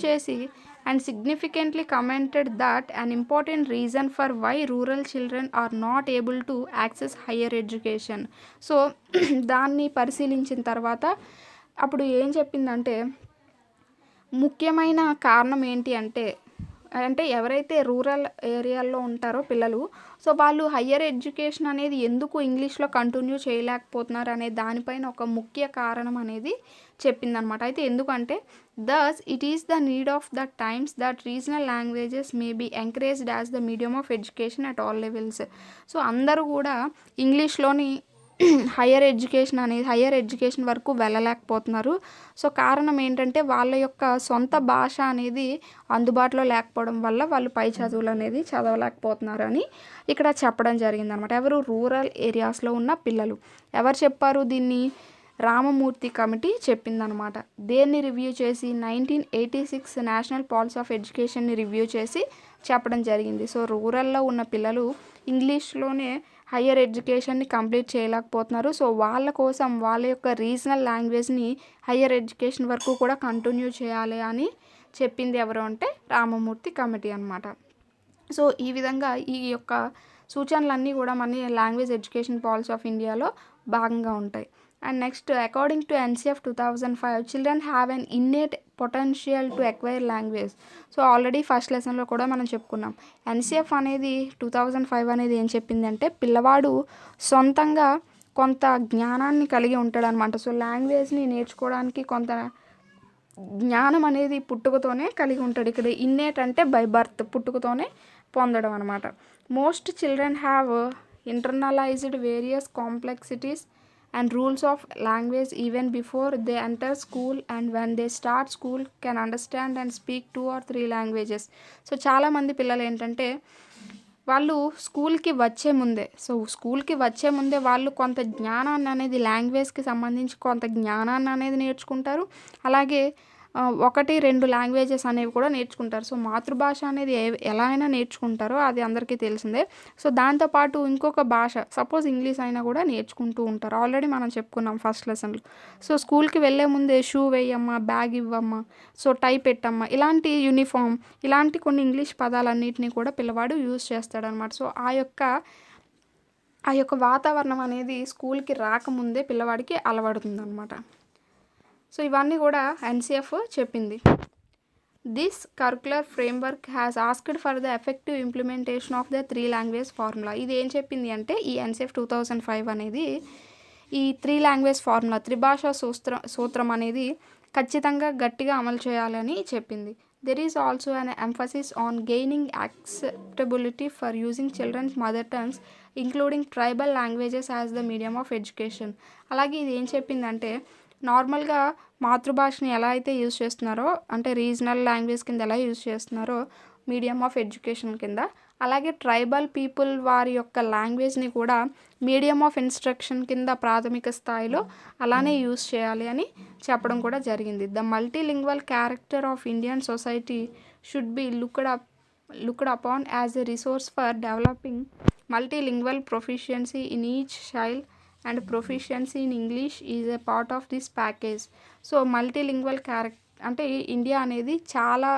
చేసి and significantly commented that an important reason for why rural children are not able to access higher education. So దాన్ని పరిశీలించిన తర్వాత అప్పుడు ఏం చెప్పిందంటే, ముఖ్యమైన కారణం ఏంటి అంటే ఎవరైతే రూరల్ ఏరియాల్లో ఉంటారో పిల్లలు, సో వాళ్ళు హయ్యర్ ఎడ్యుకేషన్ అనేది ఎందుకు ఇంగ్లీష్లో కంటిన్యూ చేయలేకపోతున్నారు అనే దానిపైన ఒక ముఖ్య కారణం అనేది చెప్పిందనమాట. అయితే ఎందుకంటే thus it is the need of the times that regional languages may be encouraged as the medium of education at all levels. So అందరూ కూడా ఇంగ్లీష్లోని హయ్యర్ ఎడ్యుకేషన్ వరకు వెళ్ళలేకపోతున్నారు. సో కారణం ఏంటంటే వాళ్ళ యొక్క సొంత భాష అనేది అందుబాటులో లేకపోవడం వల్ల వాళ్ళు పై చదువులు అనేది చదవలేకపోతున్నారు అని ఇక్కడ చెప్పడం జరిగిందనమాట. ఎవరు? రూరల్ ఏరియాస్లో ఉన్న పిల్లలు. ఎవరు చెప్పారు దీన్ని? రామమూర్తి కమిటీ చెప్పిందనమాట. దేన్ని రివ్యూ చేసి? 1986 నేషనల్ పాలసీ ఆఫ్ ఎడ్యుకేషన్ని రివ్యూ చేసి చెప్పడం జరిగింది. సో రూరల్లో ఉన్న పిల్లలు ఇంగ్లీష్లోనే హయ్యర్ ఎడ్యుకేషన్ని కంప్లీట్ చేయలేకపోతున్నారు. సో వాళ్ళ కోసం వాళ్ళ యొక్క రీజనల్ లాంగ్వేజ్ని హయ్యర్ ఎడ్యుకేషన్ వరకు కూడా కంటిన్యూ చేయాలి అని చెప్పింది ఎవరు అంటే రామమూర్తి కమిటీ అనమాట. సో ఈ విధంగా ఈ యొక్క సూచనలన్నీ కూడా మన లాంగ్వేజ్ ఎడ్యుకేషన్ పాలసీ ఆఫ్ ఇండియాలో భాగంగా ఉంటాయి. And next, according to NCF 2005 children have an innate potential to acquire language. So already first లెసన్లో కూడా మనం చెప్పుకున్నాం. NCF అనేది 2005 అనేది ఏం చెప్పిందంటే, పిల్లవాడు సొంతంగా కొంత జ్ఞానాన్ని కలిగి ఉంటాడనమాట. సో లాంగ్వేజ్ని నేర్చుకోవడానికి కొంత జ్ఞానం అనేది పుట్టుకతోనే కలిగి ఉంటాడు. ఇక్కడ ఇన్నేట్ అంటే బై బర్త్, పుట్టుకతోనే పొందడం అనమాట. Most children have internalised various complexities and rules of language even before they enter school, and when they start school can understand and speak 2 or 3 languages. So చాలామంది పిల్లలు ఏంటంటే వాళ్ళు స్కూల్కి వచ్చే ముందే వాళ్ళు కొంత జ్ఞానాన్ని అనేది, లాంగ్వేజ్కి సంబంధించి కొంత జ్ఞానాన్ని అనేది నేర్చుకుంటారు. అలాగే 1-2 లాంగ్వేజెస్ అనేవి కూడా నేర్చుకుంటారు. సో మాతృభాష అనేది ఎలా అయినా నేర్చుకుంటారో అది అందరికీ తెలిసిందే. సో దాంతోపాటు ఇంకొక భాష, సపోజ్ ఇంగ్లీష్ అయినా కూడా నేర్చుకుంటూ ఉంటారు. ఆల్రెడీ మనం చెప్పుకున్నాం ఫస్ట్ లెసన్లో. సో స్కూల్కి వెళ్ళే ముందే షూ వేయమ్మా, బ్యాగ్ ఇవ్వమ్మా, సో టై పెట్టమ్మా, ఇలాంటి యూనిఫామ్, ఇలాంటి కొన్ని ఇంగ్లీష్ పదాలన్నింటినీ కూడా పిల్లవాడు యూజ్ చేస్తాడనమాట. సో ఆ యొక్క వాతావరణం అనేది స్కూల్కి రాకముందే పిల్లవాడికి అలవడుతుందన్నమాట. సో ఇవన్నీ కూడా NCF చెప్పింది. This curricular framework has asked for the effective implementation of the 3 language formula. ఇది ఏం చెప్పింది అంటే, ఈ NCF 2005 అనేది ఈ 3 లాంగ్వేజ్ ఫార్ములా, త్రిభాషా సూత్రం అనేది ఖచ్చితంగా గట్టిగా అమలు చేయాలని చెప్పింది. There is also an emphasis on gaining acceptability for using children's mother tongues including tribal languages as the medium of education. అలాగే ఇది ఏం చెప్పిందంటే, నార్మల్గా మాతృభాషని ఎలా అయితే యూజ్ చేస్తున్నారో, అంటే రీజనల్ లాంగ్వేజ్ కింద ఎలా యూజ్ చేస్తున్నారో మీడియం ఆఫ్ ఎడ్యుకేషన్ కింద, అలాగే ట్రైబల్ పీపుల్ వారి యొక్క లాంగ్వేజ్ని కూడా మీడియం ఆఫ్ ఇన్స్ట్రక్షన్ కింద ప్రాథమిక స్థాయిలో అలానే యూజ్ చేయాలి అని చెప్పడం కూడా జరిగింది. The multilingual character of Indian society should be looked upon as a resource for developing multilingual proficiency in each child and proficiency in English is a part of this package. So multilingual అంటే India అనేది చాలా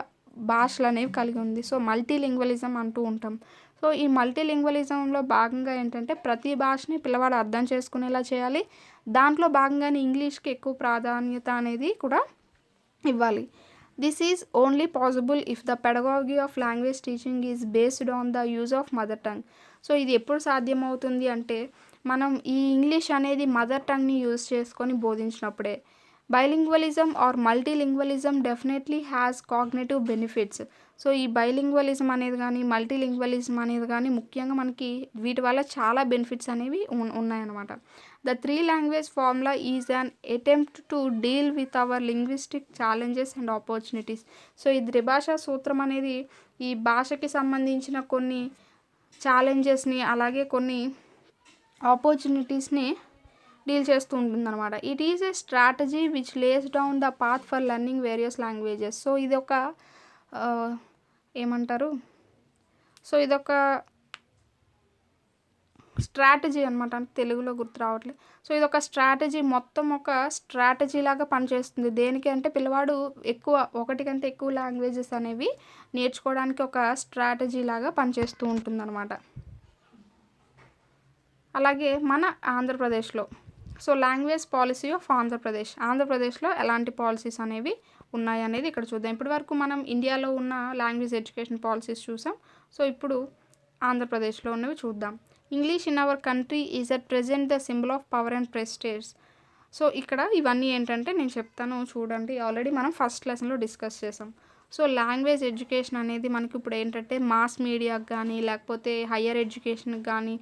భాషలు అనేవి కలిగి ఉంది. So multilingualism అంటూ ఉంటాం. So ఈ మల్టీలింగ్వలిజంలో భాగంగా ఏంటంటే, ప్రతి భాషని పిల్లవాడు అర్థం చేసుకునేలా చేయాలి. దాంట్లో భాగంగానే ఇంగ్లీష్కి ఎక్కువ ప్రాధాన్యత అనేది కూడా ఇవ్వాలి. This is only possible if the pedagogy of language teaching is based on the use of mother tongue. So ఇది ఎప్పుడు సాధ్యమవుతుంది అంటే, మనం ఈ ఇంగ్లీష్ అనేది మదర్ టంగ్ని యూజ్ చేసుకొని బోధించినప్పుడే. Bilingualism or multilingualism definitely has cognitive benefits. So ఈ బైలింగ్వలిజం అనేది కానీ, మల్టీలింగ్వలిజం అనేది కానీ ముఖ్యంగా మనకి వీటి వల్ల చాలా బెనిఫిట్స్ అనేవి ఉన్నాయన్నమాట. The 3 language formula is an attempt to deal with our linguistic challenges and opportunities. So ఈ త్రిభాషా సూత్రం అనేది ఈ భాషకి సంబంధించిన కొన్ని ఛాలెంజెస్ని, అలాగే కొన్ని ఆపర్చునిటీస్ని డీల్ చేస్తూ ఉంటుందన్నమాట. It is a strategy which lays down the path for learning various languages. So ఇది ఒక ఏమంటారు, సో ఇదొక స్ట్రాటజీ అనమాట, అంటే తెలుగులో గుర్తు రావట్లేదు. సో ఇదొక స్ట్రాటజీ, మొత్తం ఒక స్ట్రాటజీ లాగా పనిచేస్తుంది. దేనికి అంటే పిల్లవాడు ఒకటి కంటే ఎక్కువ లాంగ్వేజెస్ అనేవి నేర్చుకోవడానికి ఒక స్ట్రాటజీ లాగా పనిచేస్తూ ఉంటుందన్నమాట. అలాగే మన ఆంధ్రప్రదేశ్లో సో లాంగ్వేజ్ పాలసీ ఆఫ్ ఆంధ్రప్రదేశ్లో ఎలాంటి పాలసీస్ అనేవి ఉన్నాయి అనేది ఇక్కడ చూద్దాం. ఇప్పటి వరకు మనం ఇండియాలో ఉన్న లాంగ్వేజ్ ఎడ్యుకేషన్ పాలసీస్ చూసాం. సో ఇప్పుడు ఆంధ్రప్రదేశ్లో ఉన్నవి చూద్దాం. English in our country is at present the symbol of power and prestige. So ఇక్కడ ఇవన్నీ ఏంటంటే నేను చెప్తాను చూడండి, ఆల్రెడీ మనం ఫస్ట్ లెసన్లో డిస్కస్ చేసాం. సో లాంగ్వేజ్ ఎడ్యుకేషన్ అనేది మనకి ఇప్పుడు ఏంటంటే మాస్ మీడియాకి కానీ లేకపోతే హయ్యర్ ఎడ్యుకేషన్కి కానీ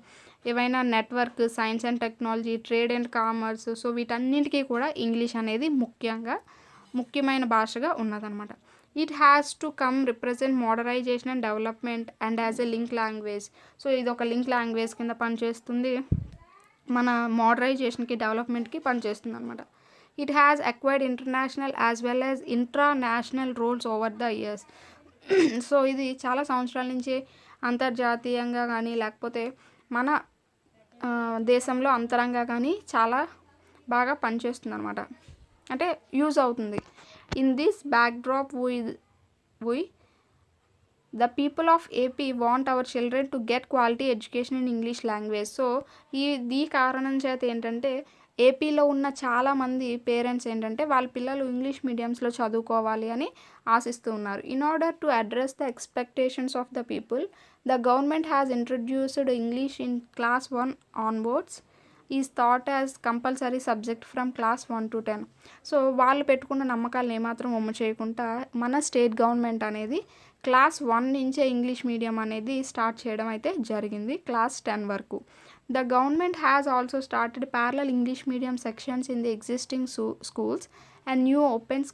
ఏవైనా network, science and technology, trade and commerce, so వీటన్నింటికీ కూడా ఇంగ్లీష్ అనేది ముఖ్యమైన భాషగా ఉన్నదన్నమాట. It has to come represent modernisation and development and as a link language. So ఇది ఒక లింక్ లాంగ్వేజ్ కింద పనిచేస్తుంది, మన మోడరైజేషన్కి డెవలప్మెంట్కి పనిచేస్తుంది అనమాట. It has acquired international as well as intranational roles over the years. So ఇది చాలా సంవత్సరాల నుంచి అంతర్జాతీయంగా కానీ లేకపోతే మన దేశంలో అంతరంగా కానీ చాలా బాగా పనిచేస్తుంది అనమాట, అంటే యూజ్ అవుతుంది. In this backdrop we the people of AP want our children to get quality education in English language. So ఈ కారణం చేత ఏంటంటే ఏపీలో ఉన్న చాలామంది పేరెంట్స్ ఏంటంటే వాళ్ళ పిల్లలు ఇంగ్లీష్ మీడియంస్లో చదువుకోవాలి అని ఆశిస్తూ ఉన్నారు. In order to address the expectations of the people, the government has introduced English in class 1 onwards is thought as compulsory subject from class 1 to 10. So వాళ్ళు పెట్టుకున్న నమ్మకాలను ఏమాత్రం ఒమ్ము చేయకుండా మన స్టేట్ గవర్నమెంట్ అనేది క్లాస్ 1 నుంచే ఇంగ్లీష్ మీడియం అనేది start చేయడం అయితే జరిగింది, క్లాస్ 10 వరకు. The government has also started parallel English medium sections in the existing schools and new open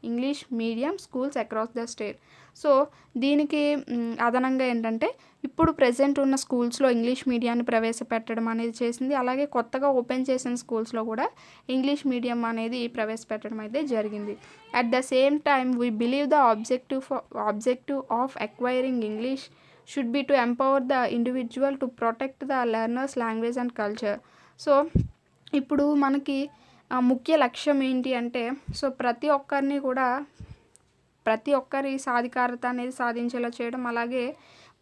English medium schools across the state. So దీనికి అదనంగా ఏంటంటే ఇప్పుడు ప్రెజెంట్ ఉన్న స్కూల్స్లో ఇంగ్లీష్ మీడియాన్ని ప్రవేశపెట్టడం అనేది చేసింది. అలాగే కొత్తగా ఓపెన్ చేసిన స్కూల్స్లో కూడా ఇంగ్లీష్ మీడియం అనేది ప్రవేశపెట్టడం అయితే జరిగింది. At the same time we believe the objective of acquiring English should be to empower the individual to protect the learners language and culture. So ఇప్పుడు మనకి ముఖ్య లక్ష్యం ఏంటి అంటే సో ప్రతి ఒక్కరి సాధికారత అనేది సాధించేలా చేయడం, అలాగే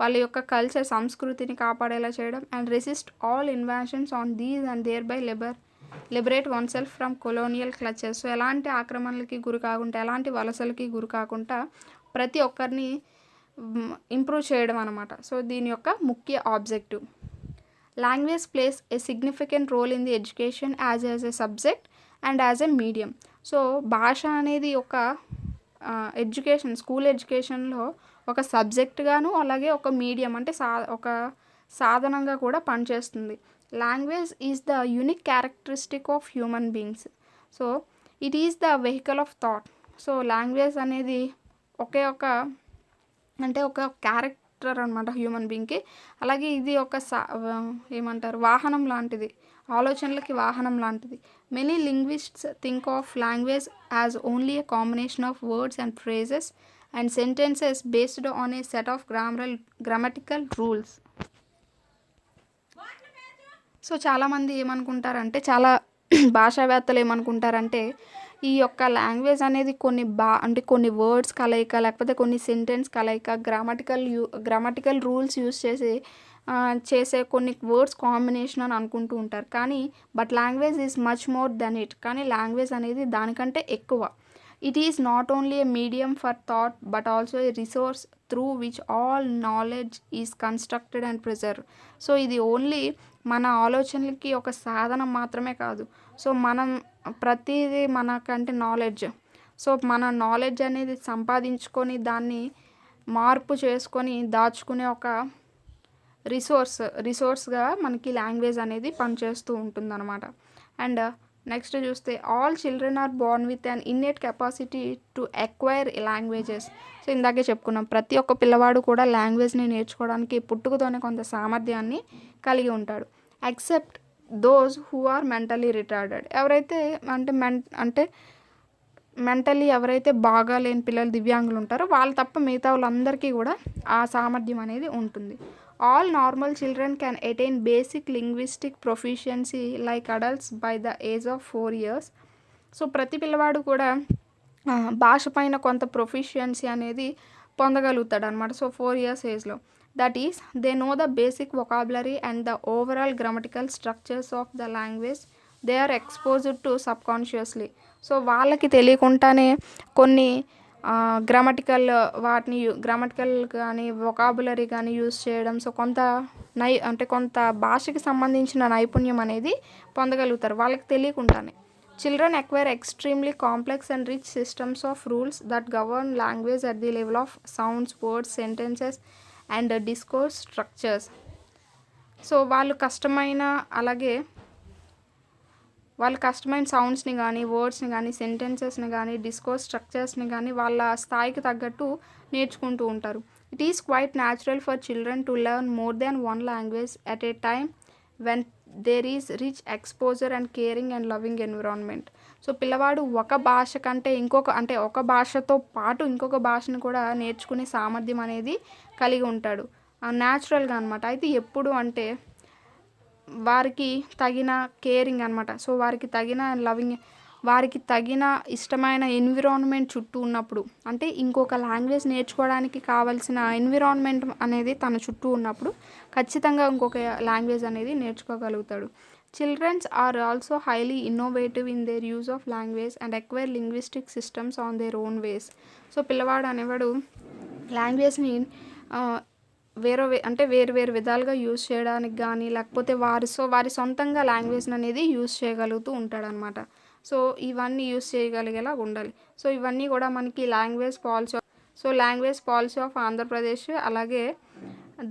వాళ్ళ యొక్క కల్చర్ సంస్కృతిని కాపాడేలా చేయడం, and resist all invasions on these and thereby liberate oneself from colonial clutches. So ఎలాంటి ఆక్రమణలకి గురి కాకుండా ఎలాంటి వలసలకి గురి కాకుండా ప్రతి ఒక్కరిని ఇంప్రూవ్ చేయడం అనమాట. సో దీని యొక్క ముఖ్య objective. Language plays a significant role in the education as a subject and as a medium. So భాష అనేది ఒక స్కూల్ ఎడ్యుకేషన్లో ఒక సబ్జెక్ట్గాను అలాగే ఒక మీడియం అంటే ఒక సాధనంగా కూడా పనిచేస్తుంది. Language is the unique characteristic of human beings. So it is the vehicle of thought. So language అనేది ఒక క్యారెక్టర్ అనమాట హ్యూమన్ బీయింగ్కి. అలాగే ఇది ఒక వాహనం లాంటిది, ఆలోచనలకి వాహనం లాంటిది. Many linguists think of language as only a combination of words and phrases and sentences based on a set of grammatical rules. So చాలామంది ఏమనుకుంటారంటే, చాలా భాషావేత్తలు ఏమనుకుంటారంటే ఈ యొక్క లాంగ్వేజ్ అనేది కొన్ని వర్డ్స్ కలయిక లేకపోతే కొన్ని సెంటెన్స్ కలయిక గ్రామటికల్ రూల్స్ యూస్ చేసే కొన్ని వర్డ్స్ కాంబినేషన్ అని అనుకుంటూ ఉంటారు. But language is much more than it. కానీ లాంగ్వేజ్ అనేది దానికంటే ఎక్కువ. It is not only a medium for thought but also a resource through which all knowledge is constructed and preserve. So ఇది only మన ఆలోచనలకి ఒక సాధనం మాత్రమే కాదు. సో మనం ప్రతిదీ మనకంటే నాలెడ్జ్, సో మన నాలెడ్జ్ అనేది సంపాదించుకొని దాన్ని మార్పు చేసుకొని దాచుకునే ఒక రిసోర్స్గా మనకి లాంగ్వేజ్ అనేది పనిచేస్తూ ఉంటుందన్నమాట. అండ్ నెక్స్ట్ చూస్తే all children are born with an innate capacity to acquire languages. So ఇందాకే చెప్పుకున్నాం, ప్రతి ఒక్క పిల్లవాడు కూడా లాంగ్వేజ్ని నేర్చుకోవడానికి పుట్టుకతోనే కొంత సామర్థ్యాన్ని కలిగి ఉంటాడు. Except those who are mentally retarded. ఎవరైతే అంటే మెంటల్లీ ఎవరైతే బాగాలేని పిల్లలు దివ్యాంగులు ఉంటారో వాళ్ళు తప్ప మిగతా వాళ్ళందరికీ కూడా ఆ సామర్థ్యం అనేది ఉంటుంది. All normal children can attain basic linguistic proficiency like adults by the age of 4 years. So ప్రతి పిల్లవాడు కూడా భాష పైన కొంత ప్రొఫిషియన్సీ అనేది పొందగలుగుతాడు అనమాట. సో 4 years ఏజ్లో. That is they know the basic vocabulary and the overall grammatical structures of the language they are exposed to subconsciously. So వాళ్ళకి తెలియకుండానే కొన్ని గ్రామటికల్ వాటిని గ్రామటికల్ కానీ వొకాబులరీ కానీ యూస్ చేయడం, సో కొంత భాషకి సంబంధించిన నైపుణ్యం అనేది పొందగలుగుతారు వాళ్ళకి తెలియకుండానే. Children acquire extremely complex and rich systems of rules that govern language at the level of sounds, words, sentences and discourse structures. So వాళ్ళు కష్టమైన సౌండ్స్ని కానీ, వర్డ్స్ని కానీ, సెంటెన్సెస్ని కానీ, డిస్కోర్స్ స్ట్రక్చర్స్ని కానీ వాళ్ళ స్థాయికి తగ్గట్టు నేర్చుకుంటూ ఉంటారు. It is quite natural for children to learn more than one language at a time when there is rich exposure and caring and loving environment. So పిల్లవాడు ఒక భాష కంటే ఒక భాషతో పాటు ఇంకొక భాషను కూడా నేర్చుకునే సామర్థ్యం అనేది కలిగి ఉంటాడు న్యాచురల్గా అనమాట. అయితే ఎప్పుడు అంటే వారికి తగిన కేరింగ్ అనమాట. సో వారికి తగిన లవింగ్, వారికి తగిన ఇష్టమైన ఎన్విరాన్మెంట్ చుట్టూ ఉన్నప్పుడు, అంటే ఇంకొక లాంగ్వేజ్ నేర్చుకోవడానికి కావాల్సిన ఎన్విరాన్మెంట్ అనేది తన చుట్టూ ఉన్నప్పుడు ఖచ్చితంగా ఇంకొక లాంగ్వేజ్ అనేది నేర్చుకోగలుగుతాడు. Childrens are also highly innovative in their use of language and acquire linguistic systems on their own ways. So పిల్లవాడు అనేవాడు లాంగ్వేజ్ని వేరు విధాలుగా యూజ్ చేయడానికి కానీ, లేకపోతే వారి సొంతంగా లాంగ్వేజ్ని అనేది యూజ్ చేయగలుగుతూ ఉంటాడనమాట. సో ఇవన్నీ యూజ్ చేయగలిగేలా ఉండాలి. సో ఇవన్నీ కూడా మనకి లాంగ్వేజ్ పాలసీ ఆఫ్ ఆంధ్రప్రదేశ్, అలాగే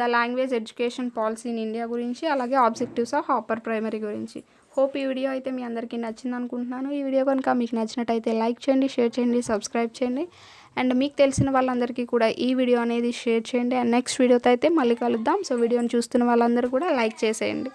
the language education policy in India గురించి, అలాగే ఆబ్జెక్టివ్స్ ఆఫ్ అప్పర్ ప్రైమరీ గురించి. హోప్ ఈ వీడియో అయితే మీ అందరికీ నచ్చింది అనుకుంటున్నాను. ఈ వీడియో కనుక మీకు నచ్చినట్టయితే లైక్ చేయండి, షేర్ చేయండి, సబ్స్క్రైబ్ చేయండి. అండ్ మీకు తెలిసిన వాళ్ళందరికీ కూడా ఈ వీడియో అనేది షేర్ చేయండి. అండ్ నెక్స్ట్ వీడియోతో అయితే మళ్ళీ కలుద్దాం. సో వీడియోని చూస్తున్న వాళ్ళందరూ కూడా లైక్ చేసేయండి.